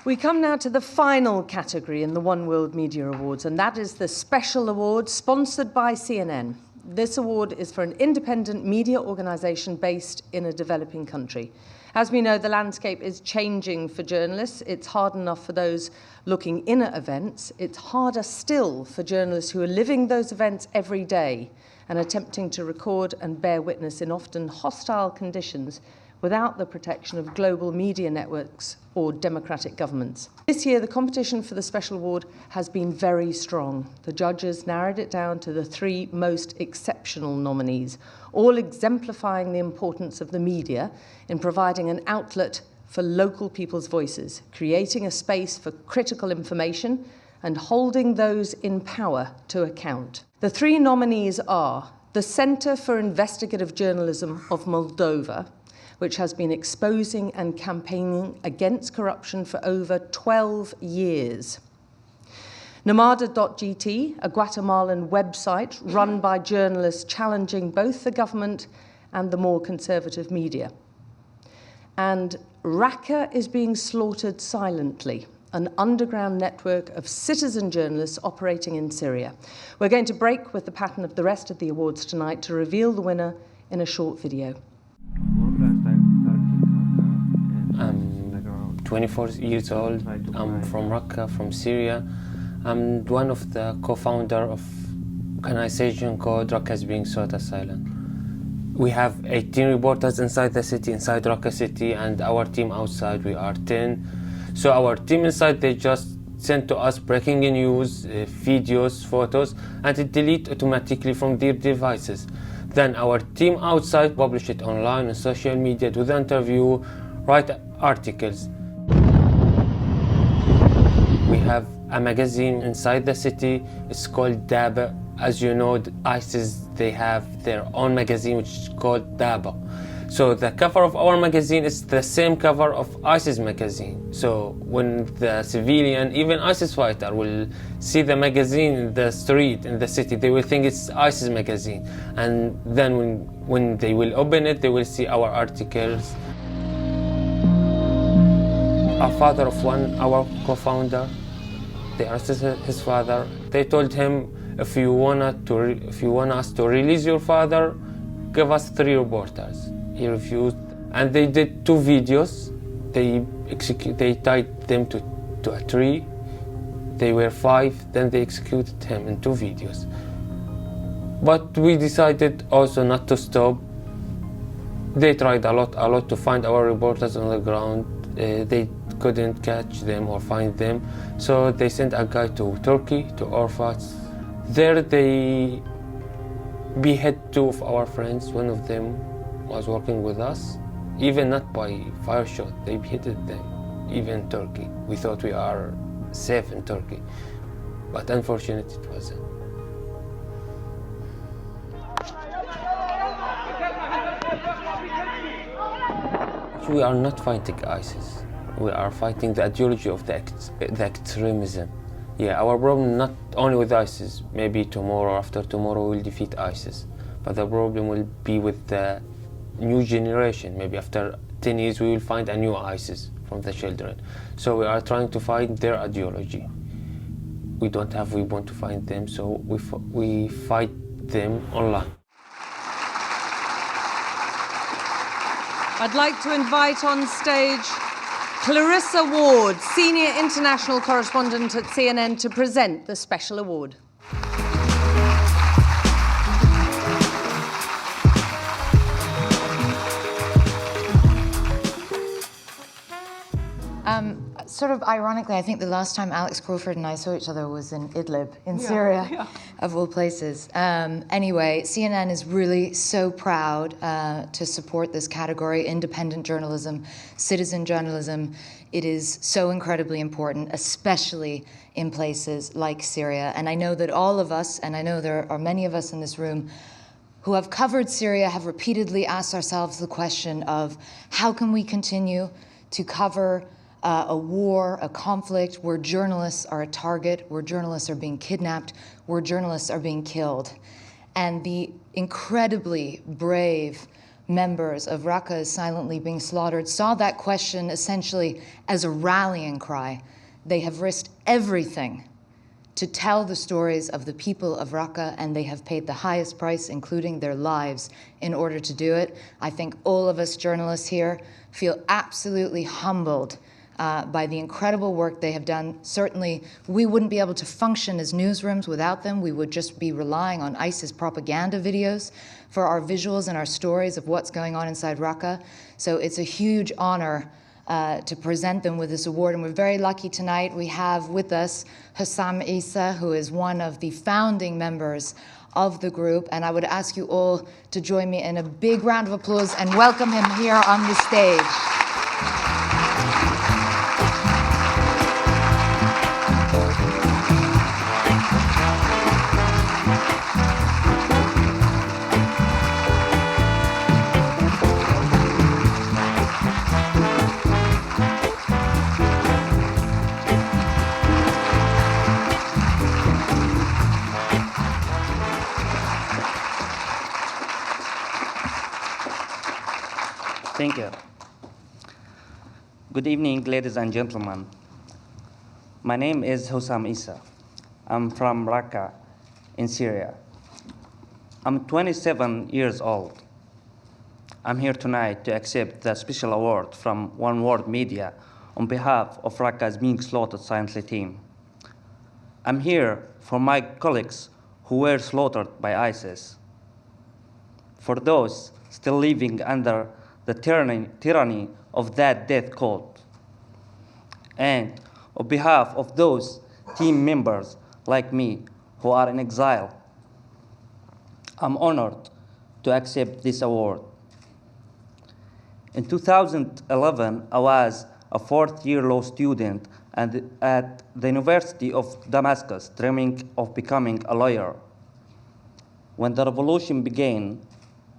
We come now to the final category in the One World Media Awards, and that is the Special Award sponsored by CNN. This award is for an independent media organisation based in a developing country. As we know, the landscape is changing for journalists. It's hard enough for those looking in at events. It's harder still for journalists who are living those events every day and attempting to record and bear witness in often hostile conditions without the protection of global media networks or democratic governments. This year, the competition for the Special Award has been very strong. The judges narrowed it down to the 3 most exceptional nominees, all exemplifying the importance of the media in providing an outlet for local people's voices, creating a space for critical information and holding those in power to account. The 3 nominees are the Centre for Investigative Journalism of Moldova, which has been exposing and campaigning against corruption for over 12 years. Namada.gt, a Guatemalan website run by journalists challenging both the government and the more conservative media. And Raqqa is being slaughtered silently, an underground network of citizen journalists operating in Syria. We're going to break with the pattern of the rest of the awards tonight to reveal the winner in a short video. I'm 24 years old. I'm from Raqqa, from Syria. I'm one of the co-founder of an organization called Raqqa is being slaughtered silent. We have 18 reporters inside the city, inside Raqqa city, and our team outside, we are 10. So our team inside, they just send to us breaking news, videos, photos, and it deletes automatically from their devices. Then our team outside publish it online on social media, do the interview, write articles. We have a magazine inside the city. It's called Daba. As you know, ISIS, they have their own magazine which is called Daba. So the cover of our magazine is the same cover of ISIS magazine. So when the civilian, even ISIS fighter, will see the magazine in the street, in the city, they will think it's ISIS magazine. And then when they will open it, they will see our articles. Our father of our co-founder, they arrested his father. They told him, if you want us to release your father, give us 3 reporters. He refused, and they did 2 videos. They tied them to a tree. They were 5, then they executed him in 2 videos. But we decided also not to stop. They tried a lot to find our reporters on the ground. They couldn't catch them or find them. So they sent a guy to Turkey, to Orfat. There they beheaded 2 of our friends. One of them was working with us, even not by fire shot. They beheaded them, even in Turkey. We thought we are safe in Turkey, but unfortunately it wasn't. We are not fighting ISIS. We are fighting the ideology of the extremism. Yeah, our problem not only with ISIS. Maybe tomorrow or after tomorrow we'll defeat ISIS. But the problem will be with the new generation. Maybe after 10 years we will find a new ISIS from the children. So we are trying to find their ideology. We don't have weapons to find them, so we fight them online. I'd like to invite on stage Clarissa Ward, Senior International Correspondent at CNN, to present the Special Award. Sort of ironically, I think the last time Alex Crawford and I saw each other was in Idlib, in Syria, of all places. Anyway, CNN is really so proud to support this category, independent journalism, citizen journalism. It is so incredibly important, especially in places like Syria. And I know that all of us, and I know there are many of us in this room, who have covered Syria have repeatedly asked ourselves the question of how can we continue to cover a war, a conflict where journalists are a target, where journalists are being kidnapped, where journalists are being killed. And the incredibly brave members of Raqqa is silently being slaughtered saw that question essentially as a rallying cry. They have risked everything to tell the stories of the people of Raqqa, and they have paid the highest price, including their lives, in order to do it. I think all of us journalists here feel absolutely humbled by the incredible work they have done. Certainly, we wouldn't be able to function as newsrooms without them. We would just be relying on ISIS propaganda videos for our visuals and our stories of what's going on inside Raqqa. So it's a huge honor to present them with this award. And we're very lucky tonight. We have with us Hussam Isa, who is one of the founding members of the group. And I would ask you all to join me in a big round of applause and welcome him here on the stage. Thank you. Good evening, ladies and gentlemen. My name is Hussam Isa. I'm from Raqqa in Syria. I'm 27 years old. I'm here tonight to accept the special award from One World Media on behalf of Raqqa's Being Slaughtered Silently team. I'm here for my colleagues who were slaughtered by ISIS, for those still living under the tyranny of that death cult, and on behalf of those team members like me who are in exile. I'm honored to accept this award. In 2011, I was a fourth-year law student and at the University of Damascus, dreaming of becoming a lawyer. When the revolution began,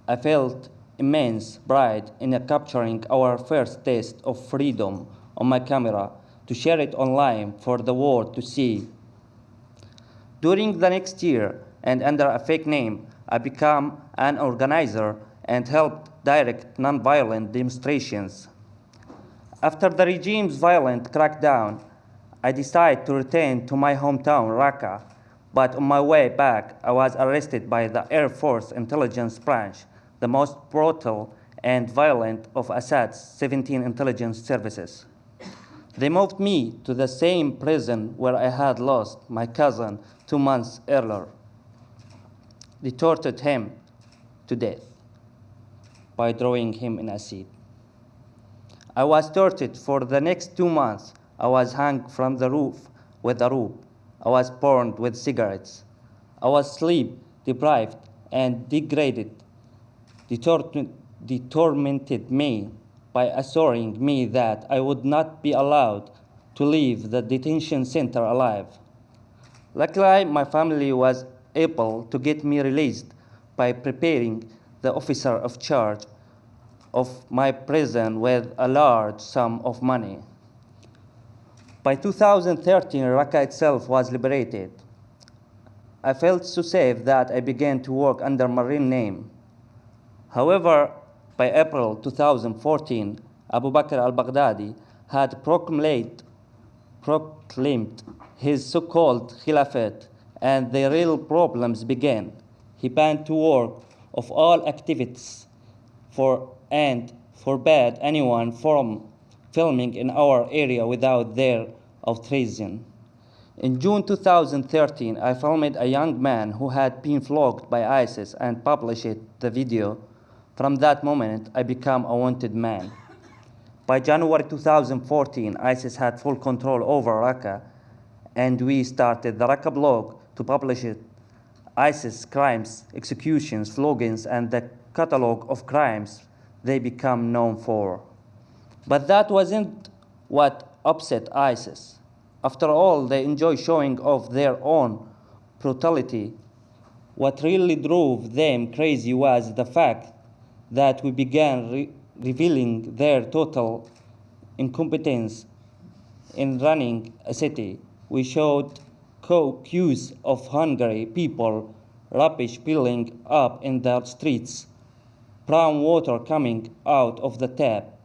I felt immense pride in capturing our first taste of freedom on my camera to share it online for the world to see. During the next year, and under a fake name, I became an organizer and helped direct nonviolent demonstrations. After the regime's violent crackdown, I decided to return to my hometown, Raqqa, but on my way back, I was arrested by the Air Force Intelligence Branch, the most brutal and violent of Assad's 17 intelligence services. They moved me to the same prison where I had lost my cousin 2 months earlier. They tortured him to death by throwing him in acid. I was tortured for the next 2 months. I was hung from the roof with a rope. I was burned with cigarettes. I was sleep deprived and degraded. They tormented me by assuring me that I would not be allowed to leave the detention center alive. Luckily, my family was able to get me released by preparing the officer of charge of my prison with a large sum of money. By 2013, Raqqa itself was liberated. I felt so safe that I began to work under my real name. However, by April 2014, Abu Bakr al-Baghdadi had proclaimed his so-called Khilafate, and the real problems began. He banned the work of all activists and forbade anyone from filming in our area without their authorization. In June 2013, I filmed a young man who had been flogged by ISIS and published the video. From that moment, I became a wanted man. By January 2014, ISIS had full control over Raqqa, and we started the Raqqa blog to publish it. ISIS crimes, executions, floggings, and the catalog of crimes they become known for. But that wasn't what upset ISIS. After all, they enjoy showing off their own brutality. What really drove them crazy was the fact that we began revealing their total incompetence in running a city. We showed queues of hungry people, rubbish piling up in the streets, brown water coming out of the tap,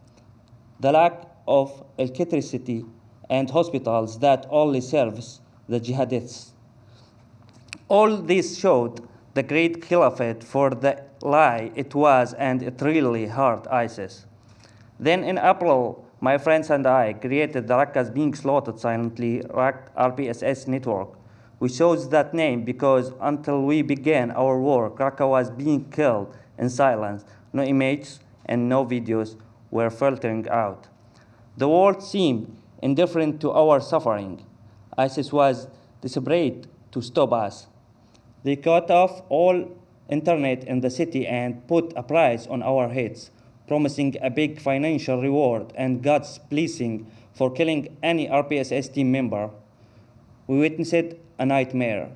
the lack of electricity, and hospitals that only serves the jihadists. All this showed the great caliphate for the lie it was, and it really hurt ISIS. Then in April, my friends and I created the Raqqas Being Slaughtered Silently RPSS network. We chose that name because until we began our work, Raqqa was being killed in silence. No images and no videos were filtering out. The world seemed indifferent to our suffering. ISIS was desperate to stop us. They cut off all internet in the city and put a price on our heads, promising a big financial reward and God's blessing for killing any RPSS team member. We witnessed a nightmare.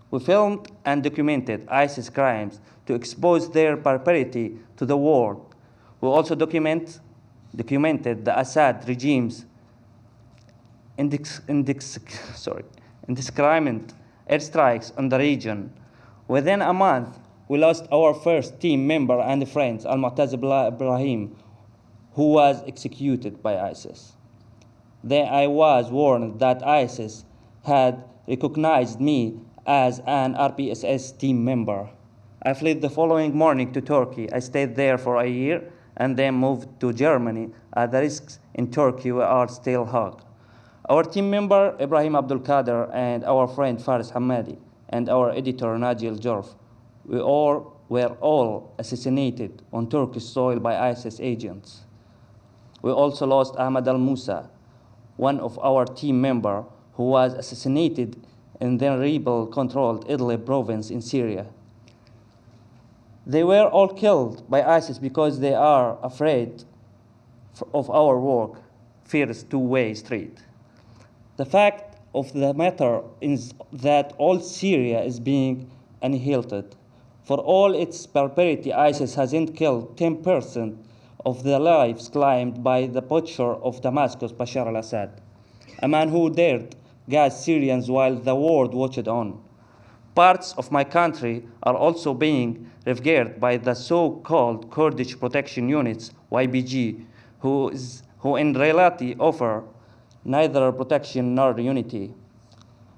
We filmed and documented ISIS crimes to expose their barbarity to the world. We also documented the Assad regime's indiscriminate airstrikes on the region. Within a month, we lost our first team member and friend, Al-Mu'taz Ibrahim, who was executed by ISIS. Then I was warned that ISIS had recognized me as an RPSS team member. I fled the following morning to Turkey. I stayed there for a year and then moved to Germany. The risks in Turkey are still high. Our team member, Ibrahim Abdul Qadir, and our friend Faris Hamadi, and our editor, Najil Jorf, were all assassinated on Turkish soil by ISIS agents. We also lost Ahmad al-Musa, one of our team members, who was assassinated in the rebel-controlled Idlib province in Syria. They were all killed by ISIS because they are afraid of our work. Fear is a two-way street. The fact of the matter is that all Syria is being annihilated. For all its barbarity, ISIS hasn't killed 10% of the lives claimed by the butcher of Damascus, Bashar al-Assad, a man who dared gas Syrians while the world watched on. Parts of my country are also being revered by the so-called Kurdish protection units, YPG, who in reality offer neither protection nor unity.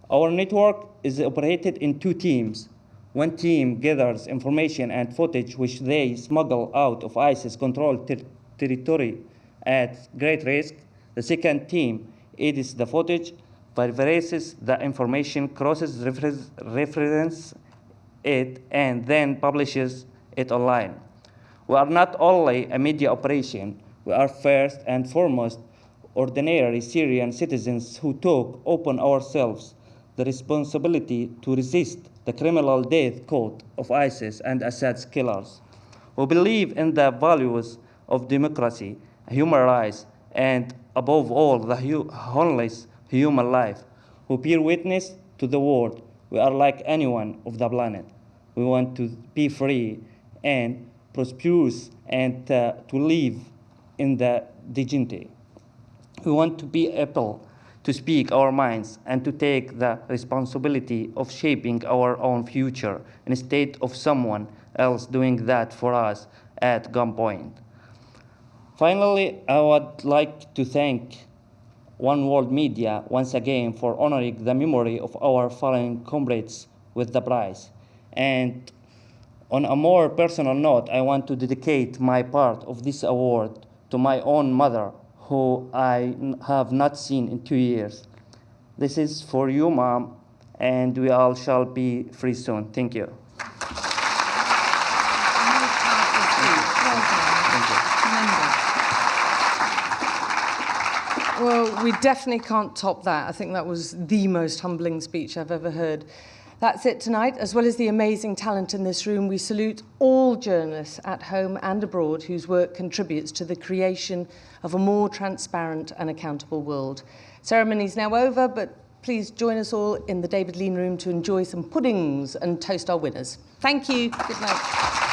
Our network is operated in two teams. One team gathers information and footage which they smuggle out of ISIS-controlled territory at great risk. The second team edits the footage, verifies the information, cross-references it, and then publishes it online. We are not only a media operation, we are first and foremost ordinary Syrian citizens who took upon ourselves the responsibility to resist the criminal death cult of ISIS and Assad's killers. We believe in the values of democracy, human rights, and above all, the honest human life. We bear witness to the world. We are like anyone of the planet. We want to be free and prosperous and to live in the dignity. We want to be able to speak our minds and to take the responsibility of shaping our own future instead of someone else doing that for us at gunpoint. Finally, I would like to thank One World Media once again for honoring the memory of our fallen comrades with the prize. And on a more personal note, I want to dedicate my part of this award to my own mother, who I have not seen in 2 years. This is for you, Mom, and we all shall be free soon. Thank you. Well, we definitely can't top that. I think that was the most humbling speech I've ever heard. That's it tonight. As well as the amazing talent in this room, we salute all journalists at home and abroad whose work contributes to the creation of a more transparent and accountable world. Ceremony is now over, but please join us all in the David Lean Room to enjoy some puddings and toast our winners. Thank you. Good night.